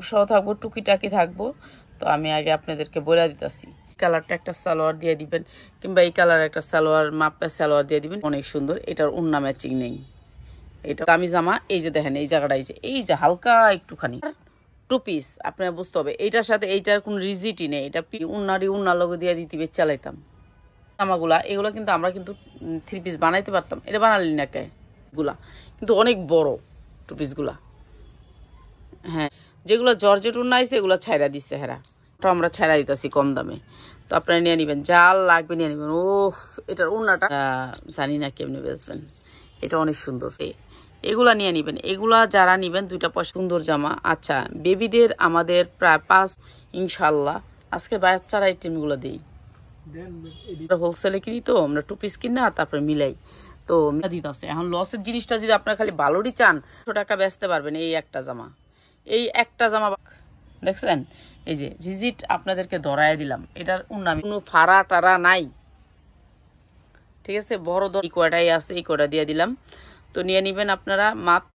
সহ থাকবো, টুকিটাকি থাকবো। তো আমি আগে আপনাদেরকে বলে দিতেছি, কালারটা একটা সালোয়ার দিয়ে দিবেন, কিংবা এই কালার একটা সালোয়ার মাপে সালোয়ার দিয়ে দিবেন, অনেক সুন্দর। এটার ওড়না ম্যাচিং নেই, এটা দামি জামা। এই যে দেখেন এই জায়গাটা, এই যে হালকা একটুখানি টু পিস, আপনার বুঝতে হবে এইটার সাথে এইটার কোনো রিজিটই নেই। এটা উন্নার লগে দিয়ে দিতে চালাইতাম জামাগুলা। এগুলো কিন্তু আমরা কিন্তু 3 পিস বানাইতে পারতাম, এটা বানালি না কে গুলা, কিন্তু অনেক বড় টু পিসগুলা। হ্যাঁ, যেগুলো জর্জেট উন্না আইছে এগুলো ছাইরা দিচ্ছে হেরা, ওটা আমরা ছাইরা দিতেছি কম দামে। তো আপনারা নিয়ে নেবেন, জাল লাগবে নিয়ে নেবেন। ও এটার উন্নাটা জানি না কেমনি বেচবেন, এটা অনেক সুন্দর। এগুলা নিয়ে নেবেন, এগুলা যারা নেবেন 2টা সুন্দর জামা। আচ্ছা, বেবিদের আমাদের প্রায় 5 ইনশাল্লাহ আজকে বাচ্চারা আইটেমগুলো দিই, হোলসেলে কিনি তো আমরা, 2 পিস কিনা তারপরে মিলাই। তো দিতে আছে এখন লসের জিনিসটা যদি আপনার খালি ভালোরই চান, 100 টাকা বেচতে পারবেন এই একটা জামা। এই একটা জামা দেখছেন, এই যে রিজিট আপনাদেরকে ধরায় দিলাম, এটার কোনো ফাড়া টারা নাই, ঠিক আছে। বড় এই কয়টাই আছে, এই কয়টা দিয়ে দিলাম। তো নিয়ে নেবেন আপনারা মাত্র